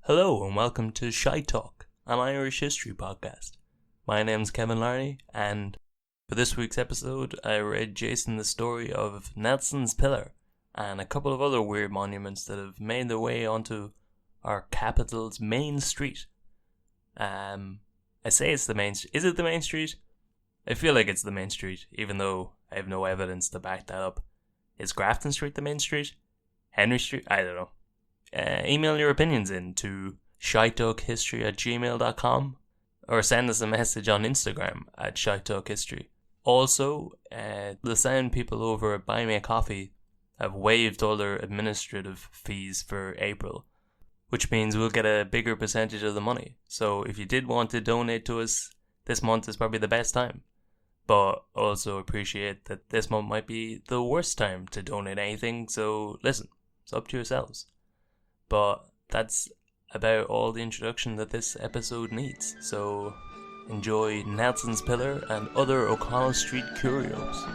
Hello and welcome to Shy Talk, an Irish history podcast. My name's Kevin Larney, and for this week's episode, I read Jason the story of Nelson's Pillar and a couple of other weird monuments that have made their way onto our capital's main street. I say it's the main street. Is it the main street? I feel like it's the main street, even though I have no evidence to back that up. Is Grafton Street the main street? Henry Street? I don't know. Email your opinions in to shytalkhistory@gmail.com or send us a message on Instagram at shytalkhistory. Also, the sound people over at Buy Me a Coffee have waived all their administrative fees for April, which means we'll get a bigger percentage of the money. So if you did want to donate to us, this month is probably the best time. But also appreciate that this month might be the worst time to donate anything, so listen, it's up to yourselves. But that's about all the introduction that this episode needs. So enjoy Nelson's Pillar and other O'Connell Street curios.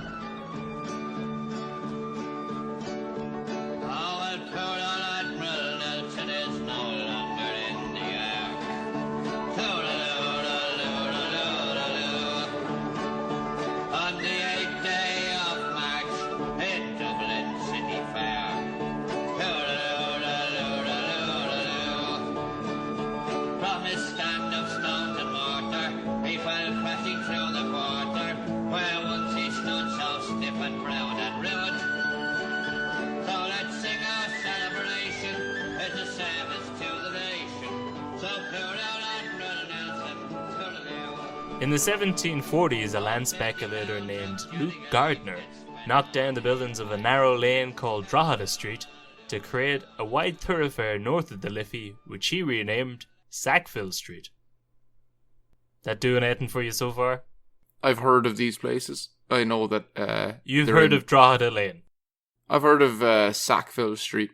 In the 1740s, a land speculator named Luke Gardner knocked down the buildings of a narrow lane called Drogheda Street to create a wide thoroughfare north of the Liffey, which he renamed Sackville Street. That doing anything for you so far? I've heard of these places. I know that... You've heard of Drogheda Lane? I've heard of Sackville Street.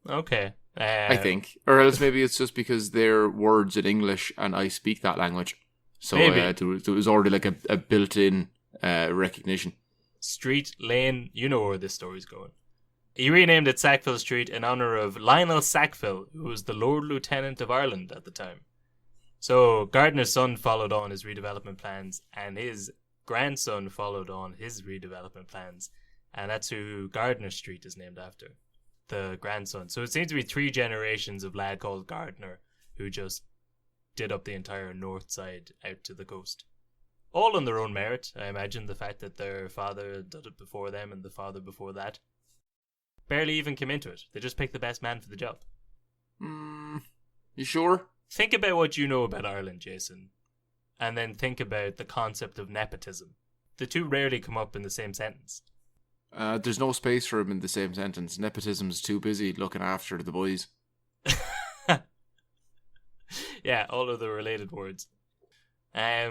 Okay. I think. Or else maybe it's just because they're words in English and I speak that language. So there was already like a built-in recognition. Street, lane, you know where this story's going. He renamed it Sackville Street in honour of Lionel Sackville, who was the Lord Lieutenant of Ireland at the time. So Gardner's son followed on his redevelopment plans, and his grandson followed on his redevelopment plans, and that's who Gardner Street is named after, the grandson. So it seems to be 3 generations of lad called Gardner who just did up the entire north side out to the coast. All on their own merit, I imagine, the fact that their father did it before them and the father before that. Barely even came into it. They just picked the best man for the job. You sure? Think about what you know about Ireland, Jason, and then think about the concept of nepotism. The two rarely come up in the same sentence. There's no space for him in the same sentence. Nepotism's too busy looking after the boys. Yeah, all of the related words. So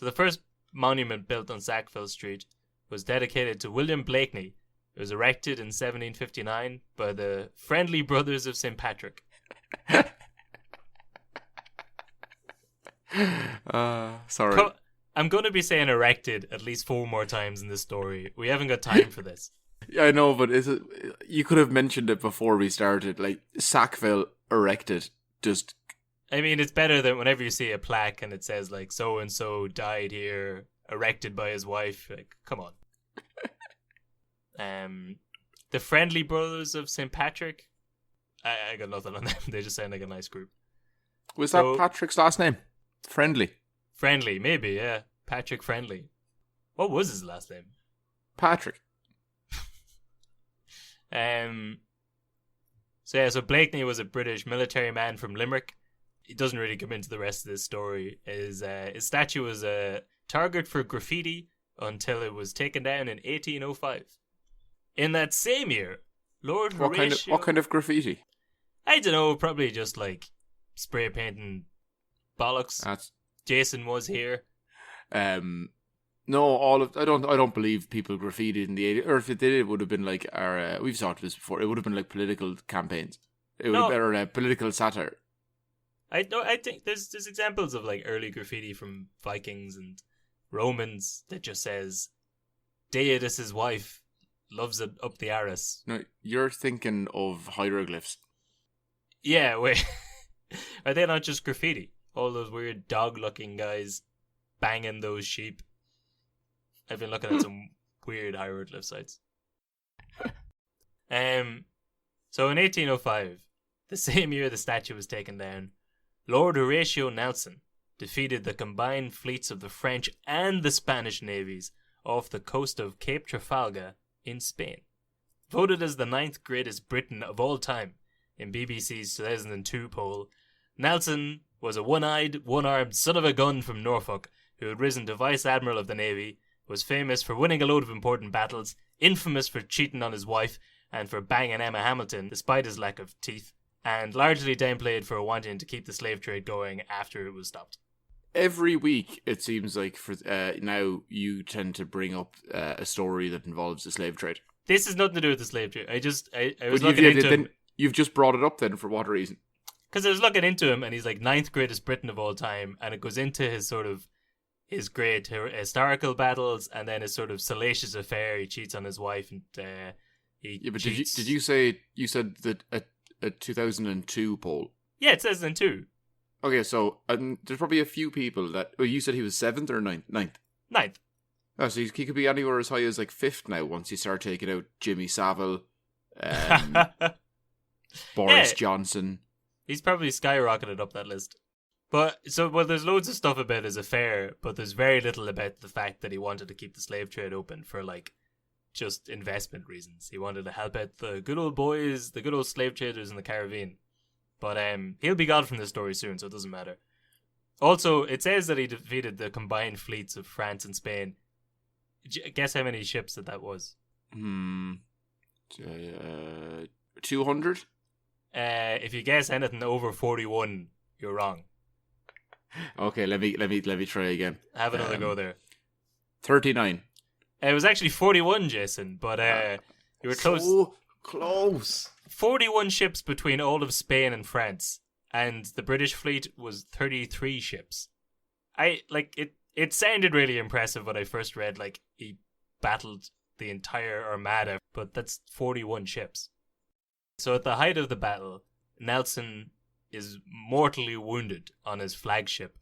the first monument built on Sackville Street was dedicated to William Blakeney. It was erected in 1759 by the Friendly Brothers of St. Patrick. Sorry. I'm going to be saying erected at least 4 more times in this story. We haven't got time for this. Yeah, I know, but you could have mentioned it before we started. Like, Sackville erected. Just... I mean, it's better than whenever you see a plaque and it says, like, so-and-so died here, erected by his wife. Like, come on. The Friendly Brothers of St. Patrick? I got nothing on them. They just sound like a nice group. Was that Patrick's last name? Friendly? Friendly, maybe, yeah. Patrick Friendly. What was his last name? Patrick. So Blakeney was a British military man from Limerick. He doesn't really come into the rest of this story. His statue was a target for graffiti until it was taken down in 1805. In that same year, Lord Horatio... What kind of graffiti? I don't know, probably just like spray painting bollocks. Jason was here. No, I don't believe people graffitied in the 80s. Or if it did, it would have been like our... we've talked this before. It would have been like political campaigns. It would have been political satire. I think there's examples of like early graffiti from Vikings and Romans that just says, Deidas's wife loves it up the arse. No, you're thinking of hieroglyphs. Yeah, wait. Are they not just graffiti? All those weird dog-looking guys banging those sheep. I've been looking at some weird hieroglyph sites. So in 1805, the same year the statue was taken down, Lord Horatio Nelson defeated the combined fleets of the French and the Spanish navies off the coast of Cape Trafalgar in Spain. Voted as the 9th greatest Briton of all time in BBC's 2002 poll, Nelson was a one-eyed, one-armed son of a gun from Norfolk who had risen to Vice Admiral of the Navy, was famous for winning a load of important battles, infamous for cheating on his wife, and for banging Emma Hamilton despite his lack of teeth, and largely downplayed for wanting to keep the slave trade going after it was stopped. Every week, it seems like for now you tend to bring up a story that involves the slave trade. This has nothing to do with the slave trade. I was looking into him. You've just brought it up then, for what reason? Because I was looking into him, and he's like 9th greatest Briton of all time, and it goes into his sort of his great historical battles, and then his sort of salacious affair. He cheats on his wife, and did you say you said that a 2002 poll? Yeah, it says in 2. Okay, so there's probably a few people that... Oh, you said he was 7th or 9th? 9th. Oh, so he could be anywhere as high as like 5th now once you start taking out Jimmy Savile, Boris Johnson. He's probably skyrocketed up that list. But, there's loads of stuff about his affair, but there's very little about the fact that he wanted to keep the slave trade open for, like, just investment reasons. He wanted to help out the good old boys, the good old slave traders in the Caribbean. But he'll be gone from this story soon, so it doesn't matter. Also, it says that he defeated the combined fleets of France and Spain. Guess how many ships that was? 200? If you guess anything over 41, you're wrong. Okay, let me try again. Have another go there. 39. It was actually 41, Jason, but you were close. So close. 41 ships between all of Spain and France, and the British fleet was 33 ships. It sounded really impressive when I first read, like, he battled the entire armada, but that's 41 ships. So at the height of the battle, Nelson is mortally wounded on his flagship.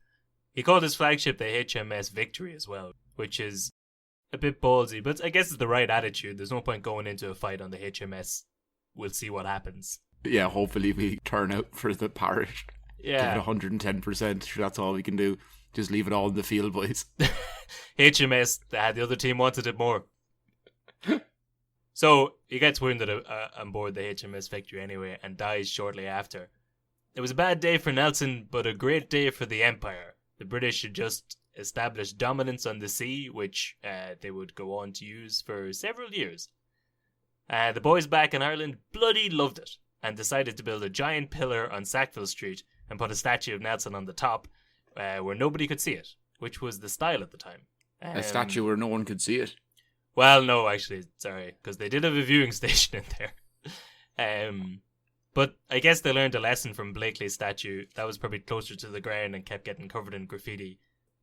He called his flagship the HMS Victory as well, which is a bit ballsy, but I guess it's the right attitude. There's no point going into a fight on the HMS. We'll see what happens. Yeah, hopefully we turn out for the parish. Yeah. Give it 110%. That's all we can do. Just leave it all in the field, boys. HMS, the other team wanted it more. So he gets wounded on board the HMS Victory anyway and dies shortly after. It was a bad day for Nelson, but a great day for the Empire. The British had just established dominance on the sea, which they would go on to use for several years. The boys back in Ireland bloody loved it and decided to build a giant pillar on Sackville Street and put a statue of Nelson on the top where nobody could see it, which was the style at the time. A statue where no one could see it? Well, no, actually, sorry, because they did have a viewing station in there. But I guess they learned a lesson from Blakely's statue. That was probably closer to the ground and kept getting covered in graffiti.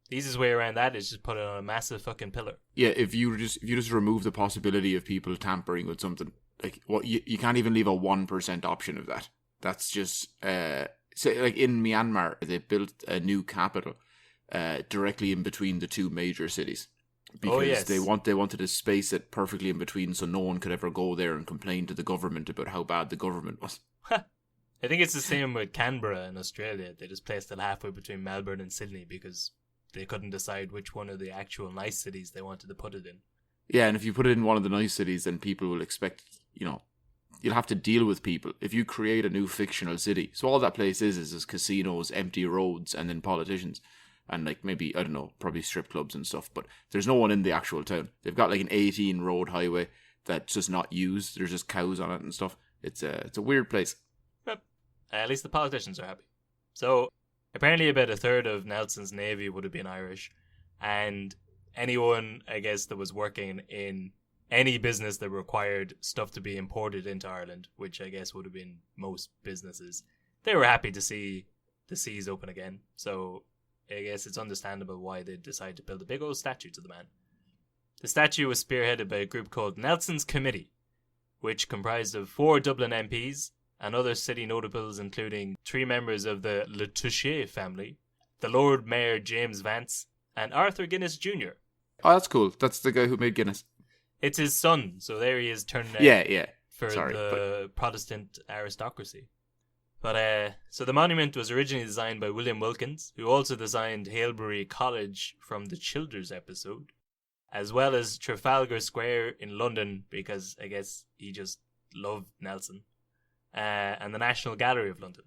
The easiest way around that is just put it on a massive fucking pillar. Yeah, if you just remove the possibility of people tampering with something, like what you can't even leave a 1% option of that. That's just so like in Myanmar, they built a new capital directly in between the two major cities. Because they wanted to space it perfectly in between so no one could ever go there and complain to the government about how bad the government was. I think it's the same with Canberra in Australia. They just placed it halfway between Melbourne and Sydney because they couldn't decide which one of the actual nice cities they wanted to put it in. Yeah, and if you put it in one of the nice cities, then people will expect, you'll have to deal with people. If you create a new fictional city, so all that place is casinos, empty roads, and then politicians. And like maybe, I don't know, probably strip clubs and stuff. But there's no one in the actual town. They've got like an 18 road highway that's just not used. There's just cows on it and stuff. It's a weird place. Yep. At least the politicians are happy. So apparently about a third of Nelson's navy would have been Irish. And anyone, I guess, that was working in any business that required stuff to be imported into Ireland, which I guess would have been most businesses, they were happy to see the seas open again. So I guess it's understandable why they decided to build a big old statue to the man. The statue was spearheaded by a group called Nelson's Committee, which comprised of 4 Dublin MPs and other city notables, including 3 members of the Le Touchet family, the Lord Mayor James Vance, and Arthur Guinness Jr. Oh, that's cool. That's the guy who made Guinness. It's his son, so there he is turning out Yeah. for Sorry, the Protestant aristocracy. But so the monument was originally designed by William Wilkins, who also designed Hailbury College from the Childers episode, as well as Trafalgar Square in London, because I guess he just loved Nelson, and the National Gallery of London.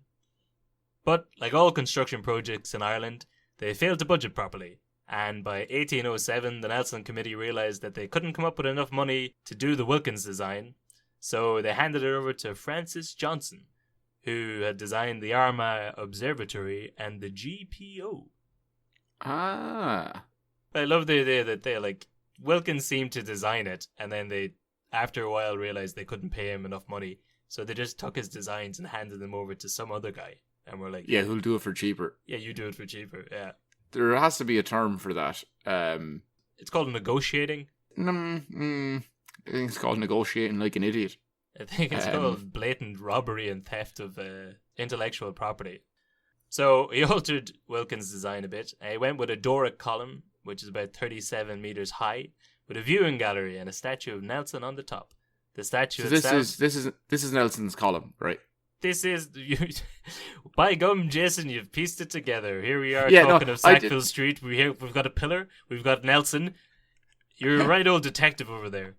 But like all construction projects in Ireland, they failed to budget properly, and by 1807 the Nelson Committee realised that they couldn't come up with enough money to do the Wilkins design, so they handed it over to Francis Johnson, who had designed the Armagh Observatory and the GPO. Ah. I love the idea that Wilkins seemed to design it, and then they, after a while, realised they couldn't pay him enough money, so they just took his designs and handed them over to some other guy, and we're like, yeah, who'll do it for cheaper? Yeah, you do it for cheaper, yeah. There has to be a term for that. It's called negotiating. I think it's called negotiating like an idiot. I think it's called blatant robbery and theft of intellectual property. So he altered Wilkins' design a bit. He went with a Doric column, which is about 37 meters high, with a viewing gallery and a statue of Nelson on the top. The statue itself. This is Nelson's column, right? This is by gum, Jason. You've pieced it together. Here we are talking of Sackville Street. We've got a pillar. We've got Nelson. You're a right old detective over there.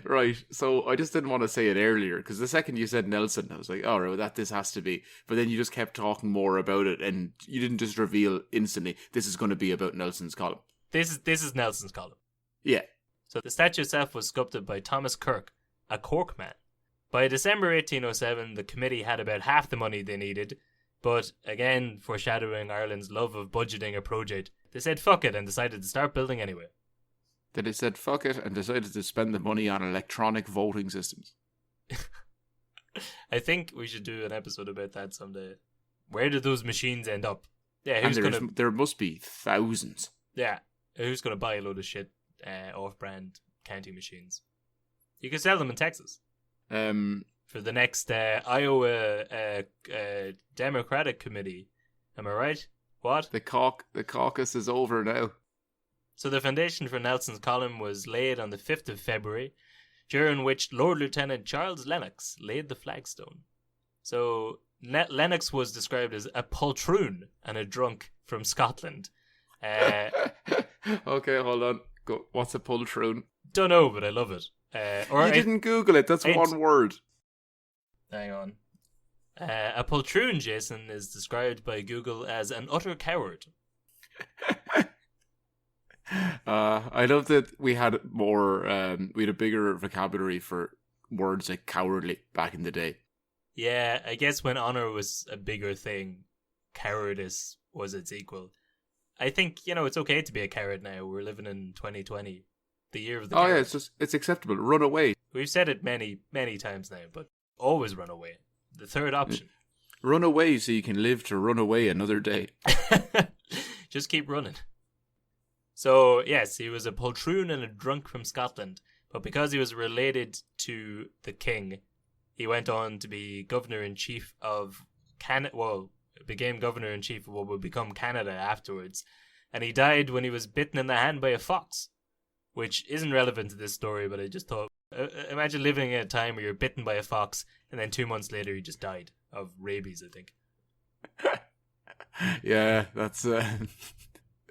Right, so I just didn't want to say it earlier, because the second you said Nelson, I was like, oh, right, this has to be. But then you just kept talking more about it, and you didn't just reveal instantly, this is going to be about Nelson's column. This is Nelson's column. Yeah. So the statue itself was sculpted by Thomas Kirk, a Cork man. By December 1807, the committee had about half the money they needed, but again, foreshadowing Ireland's love of budgeting a project, they said fuck it and decided to start building anyway. Then they said fuck it and decided to spend the money on electronic voting systems. I think we should do an episode about that someday. Where did those machines end up? Yeah, there must be thousands. Yeah, who's gonna buy a load of shit off-brand counting machines? You can sell them in Texas. For the next Iowa Democratic Committee. Am I right? What? The caucus is over now. So the foundation for Nelson's column was laid on the 5th of February, during which Lord Lieutenant Charles Lennox laid the flagstone. So Lennox was described as a poltroon and a drunk from Scotland. Okay, hold on. What's a poltroon? Don't know, but I love it. You didn't Google it. That's one word. Hang on. A poltroon, Jason, is described by Google as an utter coward. I love that we had we had a bigger vocabulary for words like cowardly back in the day. Yeah, I guess when honor was a bigger thing, cowardice was its equal. I think, it's okay to be a coward now. We're living in 2020, the year of the coward. Oh yeah, it's acceptable. Run away. We've said it many, many times now, but always run away. The third option. Run away so you can live to run away another day. Just keep running. So, yes, he was a poltroon and a drunk from Scotland, but because he was related to the king, he went on to be governor-in-chief of Canada. Well, became governor-in-chief of what would become Canada afterwards, and he died when he was bitten in the hand by a fox, which isn't relevant to this story, but I just thought, imagine living at a time where you're bitten by a fox, and then 2 months later he just died of rabies, I think. Yeah, that's...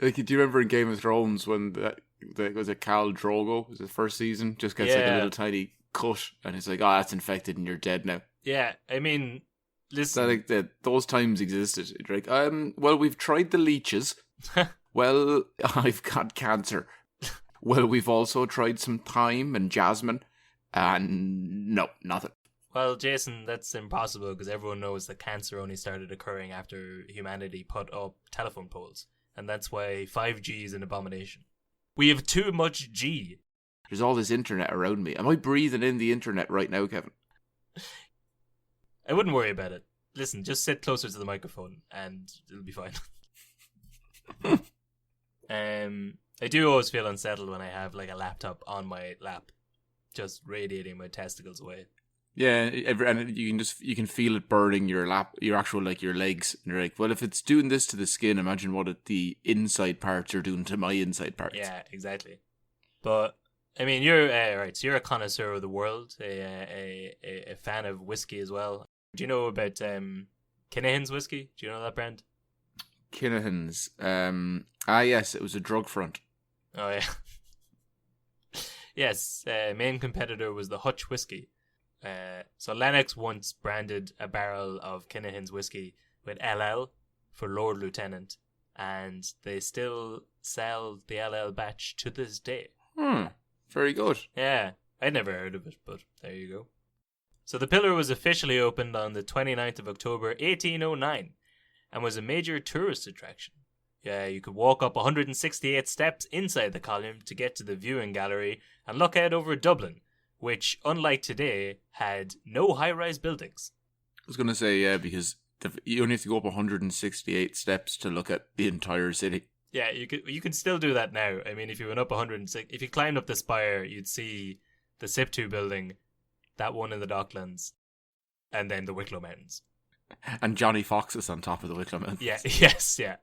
Like, do you remember in Game of Thrones when was it Khal Drogo? Was his first season? Just gets like a little tiny cut, and it's like, oh, that's infected, and you're dead now. Yeah, I mean, listen, those times existed. It's like, well, we've tried the leeches. Well, I've got cancer. Well, we've also tried some thyme and jasmine, and no, nothing. Well, Jason, that's impossible because everyone knows that cancer only started occurring after humanity put up telephone poles. And that's why 5G is an abomination. We have too much G. There's all this internet around me. Am I breathing in the internet right now, Kevin? I wouldn't worry about it. Listen, just sit closer to the microphone and it'll be fine. I do always feel unsettled when I have like a laptop on my lap, just radiating my testicles away. Yeah, and you can feel it burning your actual like your legs. And you're like, well, if it's doing this to the skin, imagine what the inside parts are doing to my inside parts. Yeah, exactly. But I mean, you're right. So you're a connoisseur of the world, a fan of whiskey as well. Do you know about Kinahan's whiskey? Do you know that brand? Kinahan's. Yes, it was a drug front. Oh yeah. Yes, main competitor was the Hutch whiskey. So Lennox once branded a barrel of Kinahan's whiskey with LL for Lord Lieutenant, and they still sell the LL batch to this day. Very good. Yeah, I'd never heard of it, but there you go. So the pillar was officially opened on the 29th of October 1809 and was a major tourist attraction. Yeah, you could walk up 168 steps inside the column to get to the viewing gallery and look out over Dublin, which, unlike today, had no high-rise buildings. I was going to say, yeah, because you only have to go up 168 steps to look at the entire city. Yeah, you could still do that now. I mean, if you went up 106, if you climbed up the spire, you'd see the SIP2 building, that one in the Docklands, and then the Wicklow Mountains. And Johnny Fox is on top of the Wicklow Mountains. Yeah, yes, yeah.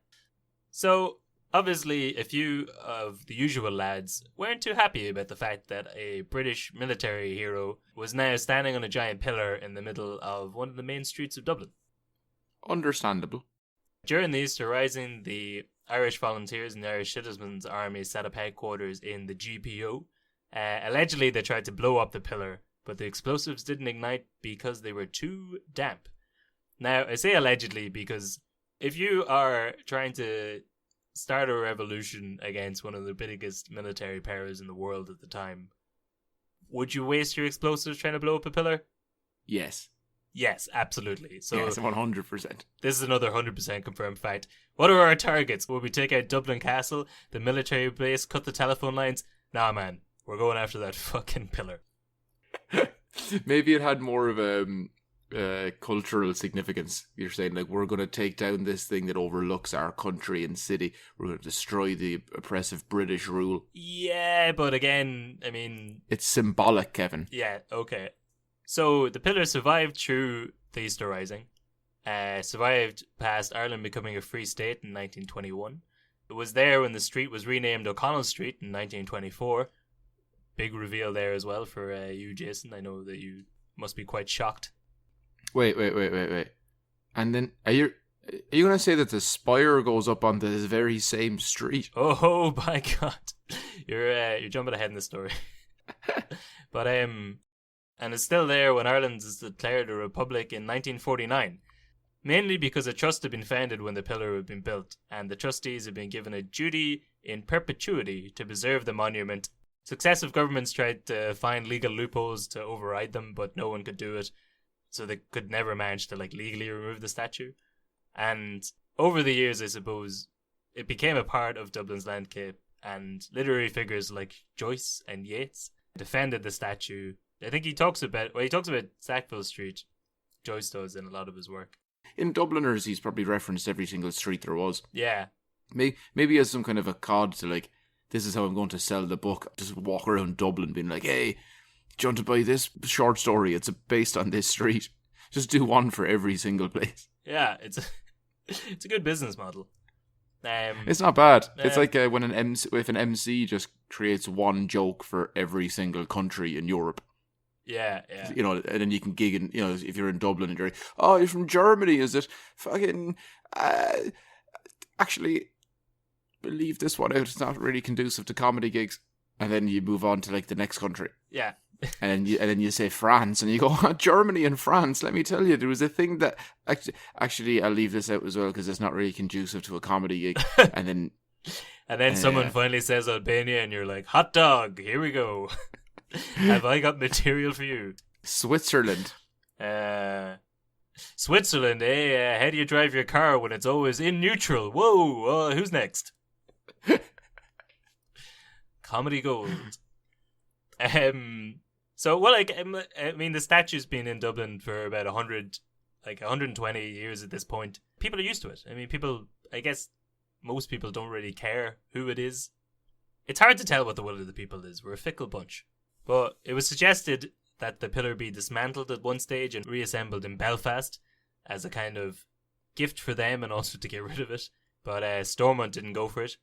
So, obviously, a few of the usual lads weren't too happy about the fact that a British military hero was now standing on a giant pillar in the middle of one of the main streets of Dublin. Understandable. During the Easter Rising, the Irish Volunteers and the Irish Citizens Army set up headquarters in the GPO. Allegedly, they tried to blow up the pillar, but the explosives didn't ignite because they were too damp. Now, I say allegedly because if you are trying to start a revolution against one of the biggest military powers in the world at the time, would you waste your explosives trying to blow up a pillar? Yes. Yes, absolutely. So yes, 100%. This is another 100% confirmed fact. What are our targets? Will we take out Dublin Castle, the military base, cut the telephone lines? Nah, man. We're going after that fucking pillar. Maybe it had more of a cultural significance. You're saying, like, we're going to take down this thing that overlooks our country and city. We're going to destroy the oppressive British rule. Yeah, but again, I mean... It's symbolic, Kevin. Yeah, okay. So the pillar survived through the Easter Rising, survived past Ireland becoming a free state in 1921. It was there when the street was renamed O'Connell Street in 1924. Big reveal there as well for you, Jason. I know that you must be quite shocked. Wait. And then, are you going to say that the spire goes up on this very same street? Oh my God. You're jumping ahead in the story. But, and it's still there when Ireland is declared a republic in 1949, mainly because a trust had been founded when the pillar had been built, and the trustees had been given a duty in perpetuity to preserve the monument. Successive governments tried to find legal loopholes to override them, but no one could do it, so they could never manage to legally remove the statue. And over the years, I suppose, it became a part of Dublin's landscape, and literary figures like Joyce and Yeats defended the statue. I think he talks about Sackville Street. Joyce does in a lot of his work. In Dubliners, he's probably referenced every single street there was. Yeah. Maybe as some kind of a cod to like, this is how I'm going to sell the book. Just walk around Dublin being like, hey, do you want to buy this short story? It's based on this street. Just do one for every single place. Yeah, it's a good business model. It's not bad. It's like when if an MC just creates one joke for every single country in Europe. Yeah. You know, and then you can gig in, you know, if you're in Dublin and you're like, oh, you're from Germany, is it? Fucking, actually, leave this one out. It's not really conducive to comedy gigs. And then you move on to like the next country. Yeah. and then you say France, and you go, oh, Germany and France. Let me tell you, there was a thing that actually I'll leave this out as well because it's not really conducive to a comedy gig. And then someone finally says Albania, and you're like, hot dog, here we go. Have I got material for you? Switzerland. Switzerland, eh? How do you drive your car when it's always in neutral? Whoa, who's next? Comedy gold. So, well, like, I mean, the statue's been in Dublin for about 120 years at this point. People are used to it. I mean, I guess most people don't really care who it is. It's hard to tell what the will of the people is. We're a fickle bunch. But it was suggested that the pillar be dismantled at one stage and reassembled in Belfast as a kind of gift for them and also to get rid of it. But Stormont didn't go for it.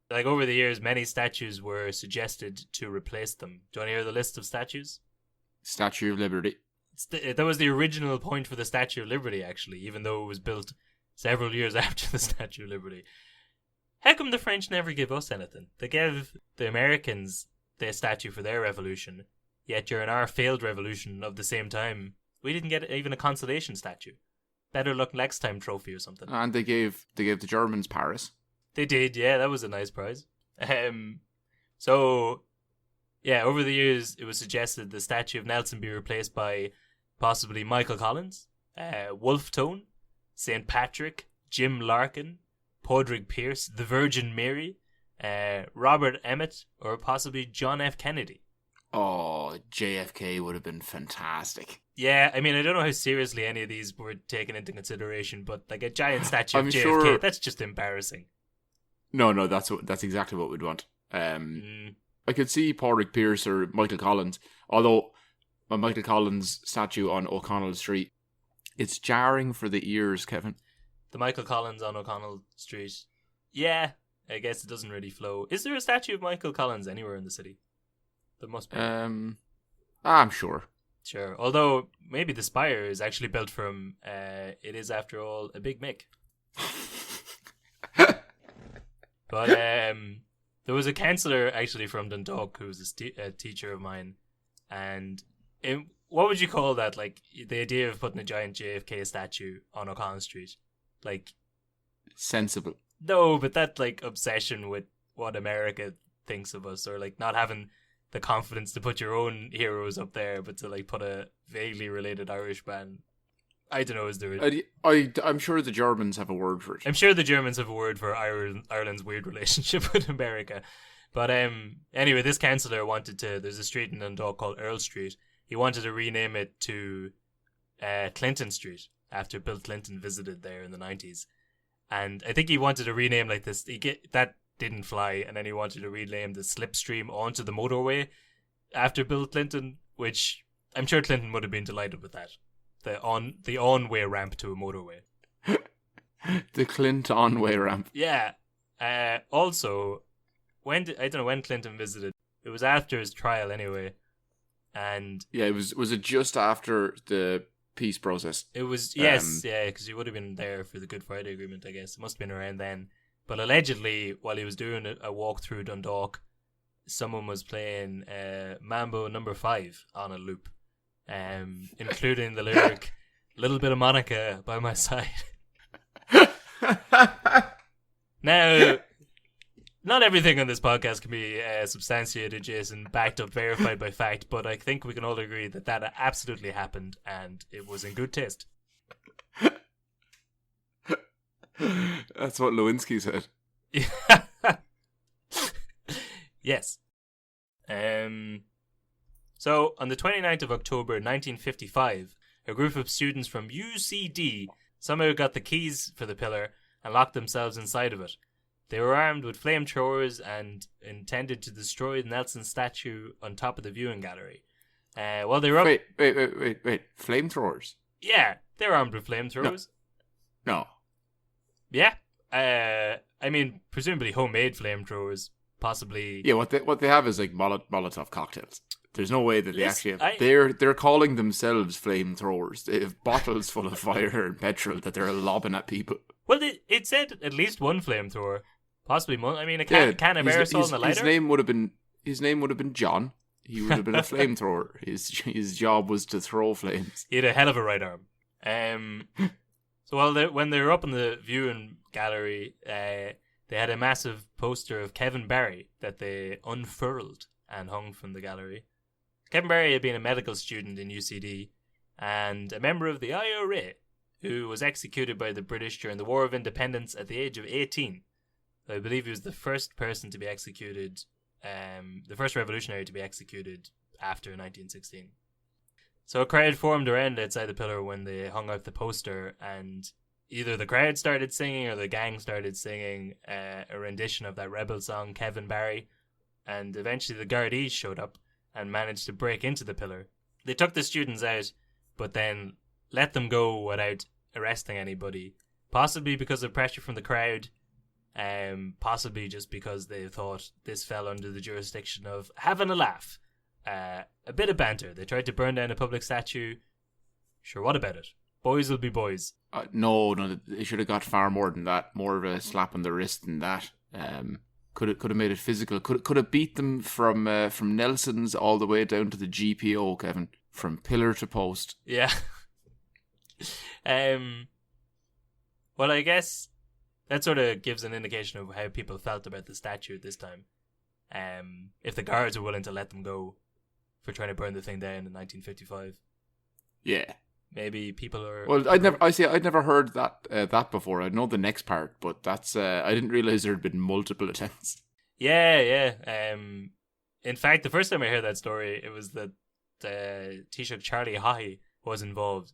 Like over the years, many statues were suggested to replace them. Do you want to hear the list of statues? Statue of Liberty. That was the original point for the Statue of Liberty, actually, even though it was built several years after the Statue of Liberty. How come the French never give us anything? They gave the Americans their statue for their revolution, yet during our failed revolution of the same time, we didn't get even a consolation statue. Better luck next time trophy or something. And they gave the Germans Paris. They did, yeah, that was a nice prize. So, yeah, over the years, it was suggested the statue of Nelson be replaced by possibly Michael Collins, Wolfe Tone, St. Patrick, Jim Larkin, Padraig Pearse, the Virgin Mary, Robert Emmet, or possibly John F. Kennedy. Oh, JFK would have been fantastic. Yeah, I mean, I don't know how seriously any of these were taken into consideration, but like a giant statue of JFK, sure... that's just embarrassing. No, that's exactly what we'd want. I could see Padraig Pearse or Michael Collins, although a Michael Collins statue on O'Connell Street, it's jarring for the ears, Kevin. The Michael Collins on O'Connell Street. Yeah, I guess it doesn't really flow. Is there a statue of Michael Collins anywhere in the city? There must be. I'm sure. Sure. Although, maybe the spire is actually built from, it is after all, a Big Mick. But there was a counsellor actually from Dundalk who was a teacher of mine. And what would you call that? Like, the idea of putting a giant JFK statue on O'Connell Street. Like, sensible. No, but that like obsession with what America thinks of us, or like not having the confidence to put your own heroes up there, but to like put a vaguely related Irish band. I don't know, is there I'm sure the Germans have a word for it. I'm sure the Germans have a word for Ireland's weird relationship with America. But anyway, this councillor wanted to, there's a street in Dundalk called Earl Street. He wanted to rename it to Clinton Street after Bill Clinton visited there in the 90s. And I think he wanted to rename like this. That didn't fly, and then he wanted to rename the slipstream onto the motorway after Bill Clinton, which I'm sure Clinton would have been delighted with that. The on-way ramp to a motorway. The Clint on-way ramp. Yeah. Also, I don't know when Clinton visited. It was after his trial anyway. And yeah, was it just after the peace process? It was, yes, yeah, because he would have been there for the Good Friday Agreement, I guess. It must have been around then. But allegedly, while he was doing a walk through Dundalk, someone was playing Mambo No. 5 on a loop, including the lyric, "Little bit of Monica by my side." Now, not everything on this podcast can be substantiated, Jason, backed up, verified by fact, but I think we can all agree that that absolutely happened, and it was in good taste. That's what Lewinsky said. Yes. So, on the 29th of October 1955, a group of students from UCD somehow got the keys for the pillar and locked themselves inside of it. They were armed with flamethrowers and intended to destroy the Nelson statue on top of the viewing gallery. While they were up... Wait. Flamethrowers? Yeah, they're armed with flamethrowers. No. Yeah. I mean, presumably homemade flamethrowers, possibly... Yeah, what they have is like Molotov cocktails. There's no way that they actually have... They're calling themselves flamethrowers. They have bottles full of fire and petrol that they're lobbing at people. Well, it said at least one flamethrower. Possibly more. I mean, a can of aerosol and a lighter. His name would have been John. He would have been a flamethrower. His job was to throw flames. He had a hell of a right arm. So when they were up in the viewing gallery, they had a massive poster of Kevin Barry that they unfurled and hung from the gallery. Kevin Barry had been a medical student in UCD and a member of the IRA, who was executed by the British during the War of Independence at the age of 18. I believe he was the first person to be executed, the first revolutionary to be executed after 1916. So a crowd formed around outside the pillar when they hung out the poster, and either the crowd started singing or the gang started singing a rendition of that rebel song, Kevin Barry, and eventually the Gardaí showed up and managed to break into the pillar. They took the students out, but then let them go without arresting anybody, possibly because of pressure from the crowd, possibly just because they thought this fell under the jurisdiction of having a laugh, a bit of banter. They tried to burn down a public statue. Sure, what about it? Boys will be boys. No, they should have got far more than that. More of a slap on the wrist than that. Could have made it physical. Could have beat them from Nelson's all the way down to the GPO, Kevin, from pillar to post. Yeah. Well, I guess that sort of gives an indication of how people felt about the statue at this time. If the guards were willing to let them go for trying to burn the thing down in 1955. Yeah. Maybe people are. Well, I'd never heard that before. I know the next part, but that's I didn't realize there had been multiple attempts. Yeah. In fact, the first time I heard that story, it was that Taoiseach Charlie Haughey was involved,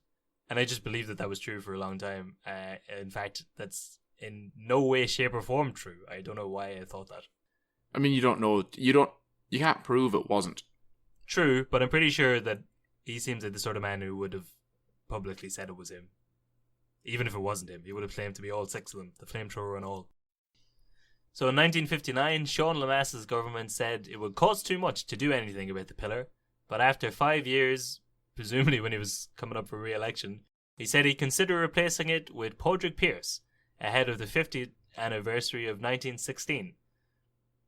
and I just believed that was true for a long time. In fact, that's in no way, shape, or form true. I don't know why I thought that. I mean, you can't prove it wasn't true, but I'm pretty sure that he seems like the sort of man who would have publicly said it was him. Even if it wasn't him, he would have claimed to be all six of them, the flamethrower and all. So in 1959, Sean Lamasse's government said it would cost too much to do anything about the pillar, but after 5 years, presumably when he was coming up for re-election, he said he'd consider replacing it with Padraig Pearse ahead of the 50th anniversary of 1916.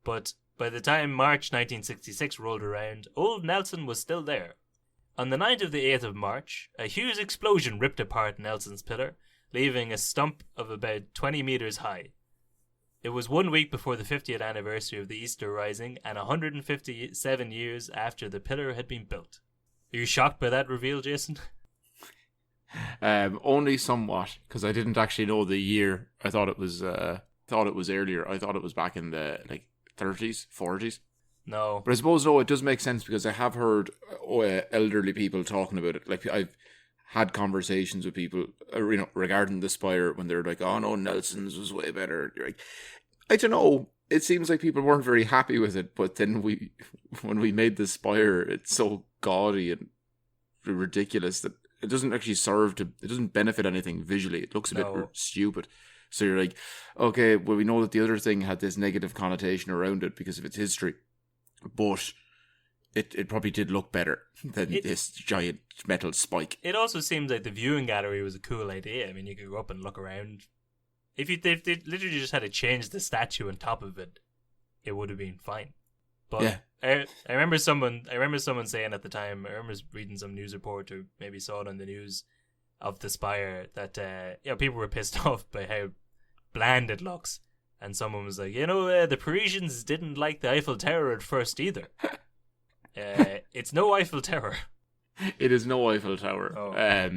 But by the time March 1966 rolled around, old Nelson was still there. On the night of the 8th of March, a huge explosion ripped apart Nelson's pillar, leaving a stump of about 20 metres high. It was 1 week before the 50th anniversary of the Easter Rising and 157 years after the pillar had been built. Are you shocked by that reveal, Jason? Only somewhat, because I didn't actually know the year. I thought it was earlier. I thought it was back in the 30s, 40s. No. But I suppose, it does make sense because I have heard elderly people talking about it. Like, I've had conversations with people, regarding the spire when they're like, oh no, Nelson's was way better. You're like, I don't know. It seems like people weren't very happy with it, but then when we made the spire, it's so gaudy and ridiculous that it doesn't actually it doesn't benefit anything visually. It looks a bit stupid. So you're like, okay, well, we know that the other thing had this negative connotation around it because of its history. But it probably did look better than this giant metal spike. It also seems like the viewing gallery was a cool idea. I mean, you could go up and look around. If they literally just had to change the statue on top of it, it would have been fine. But yeah. I remember someone saying at the time, I remember reading some news report or maybe saw it on the news of the spire that people were pissed off by how bland it looks. And someone was like, the Parisians didn't like the Eiffel Tower at first either. It's no Eiffel Tower. It is no Eiffel Tower. Oh.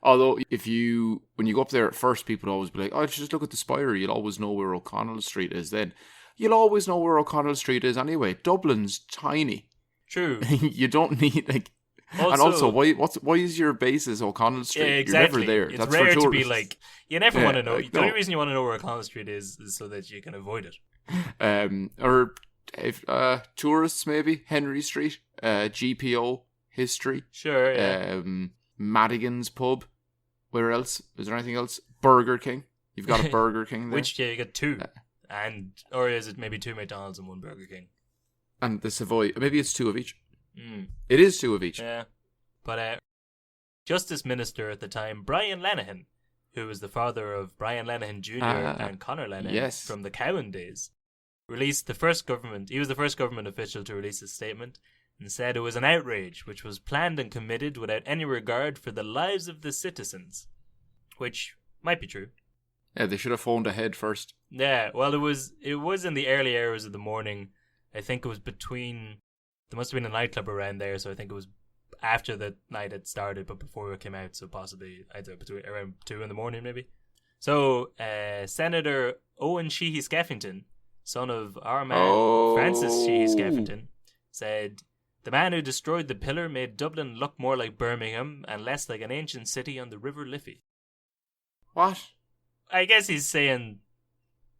Although, when you go up there at first, people always be like, oh, just look at the spire. You'll always know where O'Connell Street is then. You'll always know where O'Connell Street is anyway. Dublin's tiny. True. You don't need, Also, why is your basis O'Connell Street? Yeah, exactly. You're never there. It's That's rare for to be like, you never want to know. The only no. reason you want to know where O'Connell Street is so that you can avoid it. Or if tourists, maybe Henry Street, GPO history. Sure. Yeah. Madigan's pub. Where else? Is there anything else? Burger King. You've got a Burger King there. You got two. Or is it maybe two McDonald's and one Burger King? And the Savoy. Maybe it's two of each. Mm. It is two of each. Yeah. But Justice Minister at the time, Brian Lenihan, who was the father of Brian Lenihan Jr. And Conor Lenihan from the Cowan days, released the first government. He was the first government official to release a statement and said it was an outrage which was planned and committed without any regard for the lives of the citizens, which might be true. Yeah, they should have phoned ahead first. Yeah, well, it was in the early hours of the morning. I think it was there must have been a nightclub around there, so I think it was after the night had started, but before it came out, so possibly either around 2 a.m, maybe. So, Senator Owen Sheehy Skeffington, son of our man Francis Sheehy Skeffington, said, "The man who destroyed the pillar made Dublin look more like Birmingham and less like an ancient city on the River Liffey." What? I guess he's saying...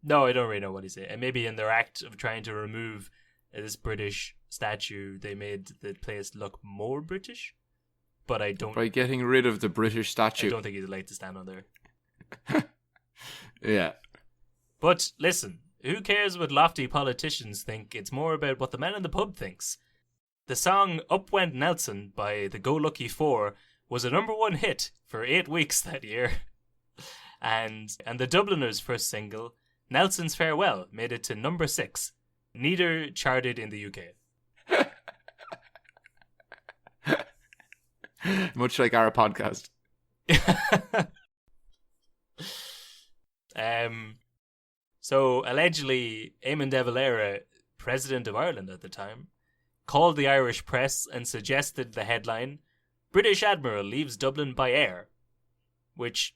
No, I don't really know what he's saying. And maybe in their act of trying to remove this British statue, they made the place look more British. But I don't. By getting rid of the British statue. I don't think he'd like to stand on there. Yeah. But listen, who cares what lofty politicians think? It's more about what the man in the pub thinks. The song Up Went Nelson by the Go Lucky Four was a #1 hit for 8 weeks that year. And the Dubliners' first single, Nelson's Farewell, made it to #6. Neither charted in the UK. Much like our podcast. So allegedly, Eamon de Valera, President of Ireland at the time, called the Irish press and suggested the headline, British Admiral leaves Dublin by air. Which,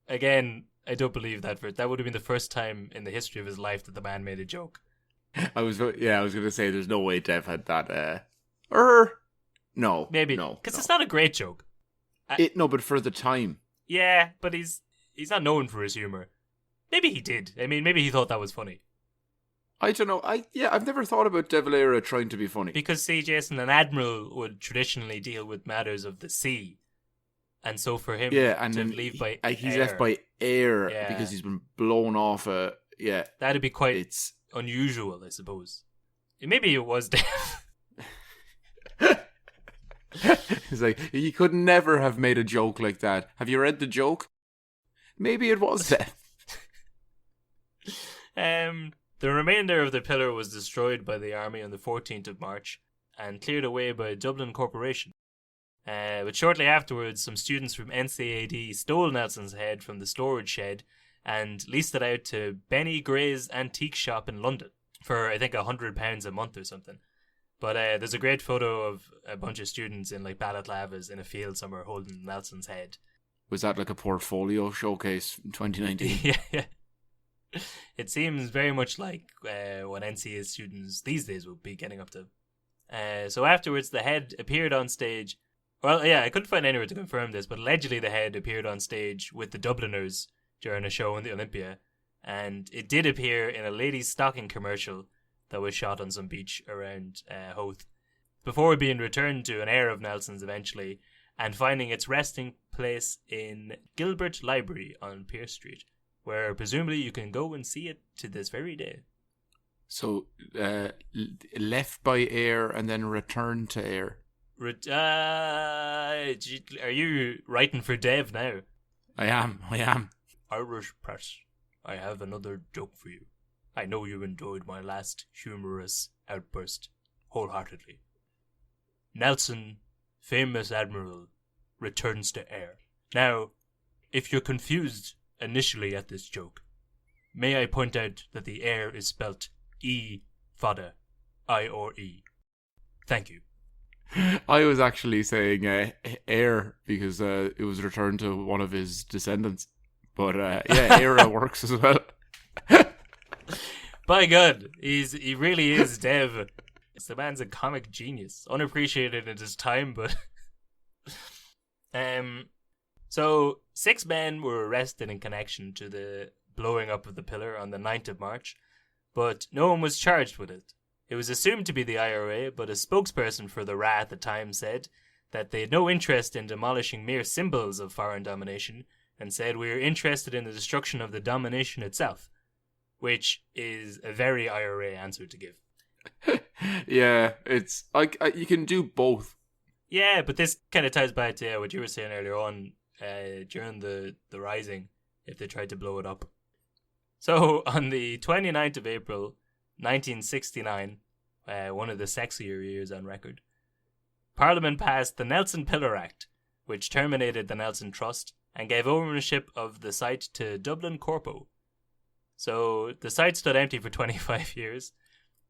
again, I don't believe that. That would have been the first time in the history of his life that the man made a joke. I was going to say there's no way Dev had that. No. Maybe. No. Because it's not a great joke. No, but for the time. Yeah, but he's not known for his humour. Maybe he did. I mean, maybe he thought that was funny. I don't know. I've never thought about De Valera trying to be funny. Because, see, Jason, an admiral would traditionally deal with matters of the sea. And so for him to leave by air... He's left by air because he's been blown off that'd be quite unusual, I suppose. Maybe it was Dev. It's like, he could never have made a joke like that. Have you read the joke? Maybe it was Dev. The remainder of the pillar was destroyed by the army on the 14th of March and cleared away by a Dublin corporation. But shortly afterwards, some students from NCAD stole Nelson's head from the storage shed and leased it out to Benny Gray's antique shop in London for, I think, £100 a month or something. But there's a great photo of a bunch of students in like balaclavas in a field somewhere holding Nelson's head. Was that like a portfolio showcase in 2019? Yeah. It seems very much like what NCA students these days would be getting up to. So afterwards, the head appeared on stage. Well, yeah, I couldn't find anywhere to confirm this, but allegedly the head appeared on stage with the Dubliners during a show in the Olympia. And it did appear in a ladies' stocking commercial that was shot on some beach around Howth, before being returned to an heir of Nelson's eventually, and finding its resting place in Gilbert Library on Pierce Street, where presumably you can go and see it to this very day. So, left by air and then returned to air. Are you writing for Dev now? I am. Irish press, I have another joke for you. I know you enjoyed my last humorous outburst wholeheartedly. Nelson, famous admiral, returns to air. Now, if you're confused initially at this joke, may I point out that the air is spelt E, fada, I-R-E. Thank you. I was actually saying heir because it was returned to one of his descendants. But era works as well. By God, he really is Dev. The man's a comic genius, unappreciated at his time, but so 6 men were arrested in connection to the blowing up of the pillar on the 9th of March, but no one was charged with it. It was assumed to be the IRA, but a spokesperson for the RA at the time said that they had no interest in demolishing mere symbols of foreign domination, and said we are interested in the destruction of the domination itself, which is a very IRA answer to give. Yeah, it's like you can do both. Yeah, but this kind of ties back to what you were saying earlier on during the Rising, if they tried to blow it up. So, on the 29th of April, 1969, one of the sexier years on record, Parliament passed the Nelson Pillar Act, which terminated the Nelson Trust and gave ownership of the site to Dublin Corpo. So the site stood empty for 25 years.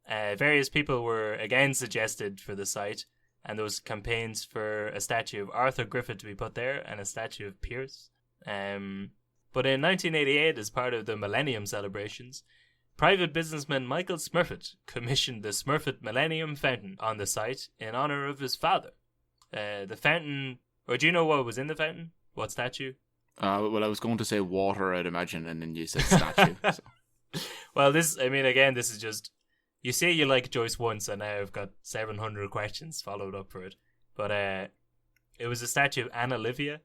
Various people were again suggested for the site, and there was campaigns for a statue of Arthur Griffith to be put there and a statue of Pierce. But in 1988, as part of the Millennium celebrations, private businessman Michael Smurfit commissioned the Smurfit Millennium Fountain on the site in honour of his father. The fountain, or do you know what was in the fountain? What statue? Well, I was going to say water, I'd imagine, and then you said statue. So. Well, this is just You say you like Joyce once, and now I've got 700 questions followed up for it. But it was a statue of Anna Livia,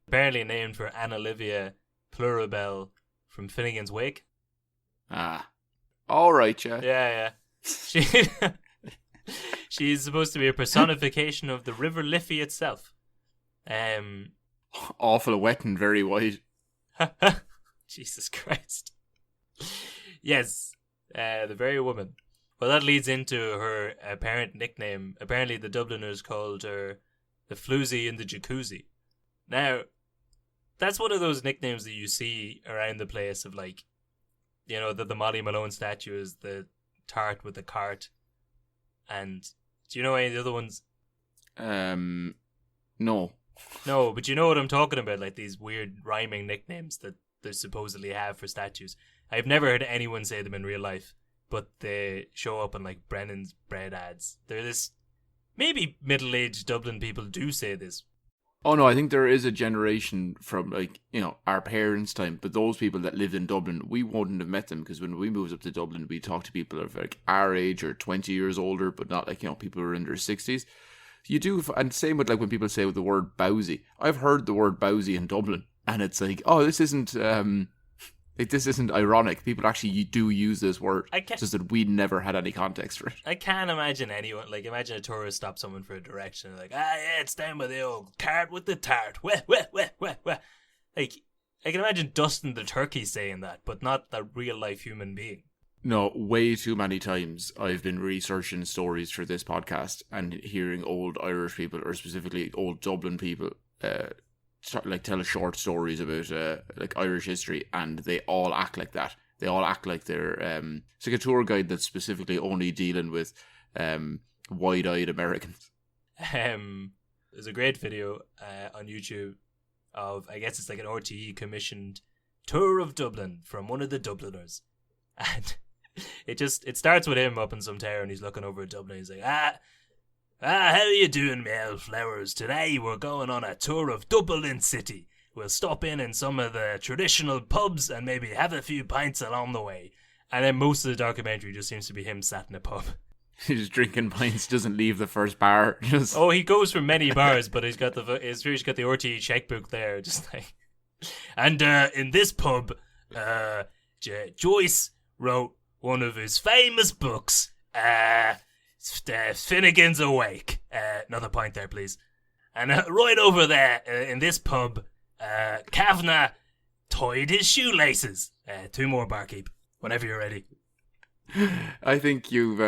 apparently named for Anna Livia Pluribel from Finnegan's Wake. Ah. All right, yeah. Yeah. She, she's supposed to be a personification of the River Liffey itself. Awful wet and very wide. Jesus Christ. Yes, the very woman. Well, that leads into her apparent nickname. Apparently, the Dubliners called her the Floozy in the Jacuzzi. Now, that's one of those nicknames that you see around the place of, like, you know, the Molly Malone statue is the tart with the cart. And do you know any of the other ones? No. No, but you know what I'm talking about, like these weird rhyming nicknames that they supposedly have for statues. I've never heard anyone say them in real life, but they show up in like Brennan's bread ads. They're this, maybe middle-aged Dublin people do say this. Oh no, I think there is a generation from, like, you know, our parents' time, but those people that lived in Dublin, we wouldn't have met them, because when we moved up to Dublin, we talked to people of like our age or 20 years older, but not like, you know, people who are in their 60s. You do, and same with like when people say the word bowsy. I've heard the word bowsy in Dublin, and it's like, oh, this isn't ironic. People actually do use this word. Just that we never had any context for it. I can't imagine anyone, like, imagine a tourist stops someone for a direction, like, yeah, it's down by the old cart with the tart. Weh. Like, I can imagine Dustin the turkey saying that, but not a real life human being. No, way too many times I've been researching stories for this podcast and hearing old Irish people, or specifically old Dublin people, tell short stories about like Irish history, and they all act like that. They all act like they're it's like a tour guide that's specifically only dealing with wide-eyed Americans. There's a great video on YouTube of, I guess it's like an RTE commissioned tour of Dublin from one of the Dubliners, and it starts with him up in some tower and he's looking over at Dublin. He's like, how are you doing, Mel Flowers? Today we're going on a tour of Dublin City. We'll stop in some of the traditional pubs and maybe have a few pints along the way. And then most of the documentary just seems to be him sat in a pub. He's drinking pints, doesn't leave the first bar. Oh, he goes from many bars, but he's got the RTE checkbook there, just like. And in this pub, Joyce wrote one of his famous books, Finnegan's Awake. Another pint there, please. And right over there, in this pub, Kavanagh tied his shoelaces. 2 more, barkeep, whenever you're ready. I think you've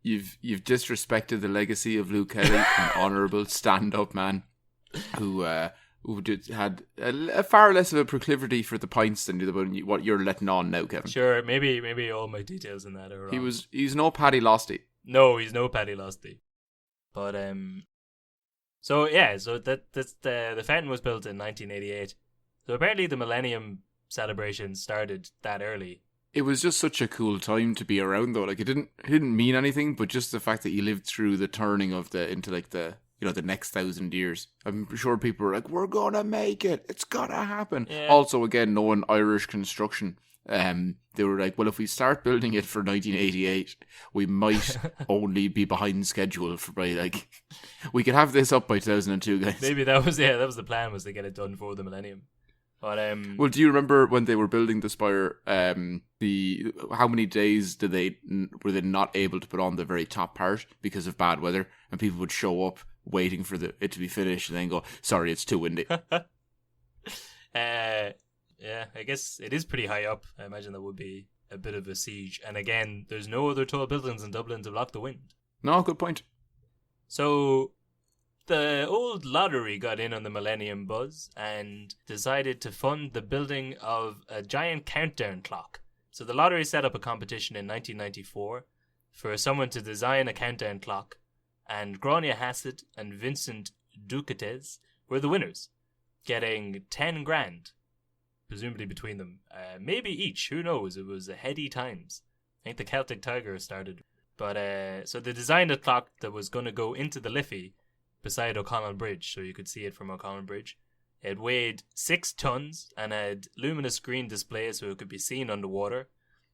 disrespected the legacy of Luke Kelly, an honourable stand-up man who had a far less of a proclivity for the pints than what you're letting on now, Kevin. Sure, maybe all my details in that are wrong. He's no Paddy Losty. No, he's no Paddy Losty. But so that's the fountain was built in 1988. So apparently the Millennium celebration started that early. It was just such a cool time to be around, though. Like, it didn't mean anything, but just the fact that you lived through the turning of into the next 1,000 years. I'm sure people were like, we're gonna make it. It's gonna happen. Yeah. Also, again, knowing Irish construction, they were like, well, if we start building it for 1988, we might only be behind schedule we could have this up by 2002, guys. Maybe that was the plan, was to get it done for the Millennium. But well, do you remember when they were building the spire? How many days were they not able to put on the very top part because of bad weather, and people would show up waiting for it to be finished and then go, sorry, it's too windy. Yeah, I guess it is pretty high up. I imagine there would be a bit of a siege, and again, there's no other tall buildings in Dublin to block the wind. No, good point. So the old lottery got in on the Millennium buzz and decided to fund the building of a giant countdown clock. So the lottery set up a competition in 1994 for someone to design a countdown clock, and Grania Hassett and Vincent Ducates were the winners, getting 10 grand, presumably between them. Maybe each, who knows? It was heady times. I think the Celtic Tiger started. But so they designed a clock that was going to go into the Liffey beside O'Connell Bridge, so you could see it from O'Connell Bridge. It weighed 6 tons and had luminous green display so it could be seen underwater.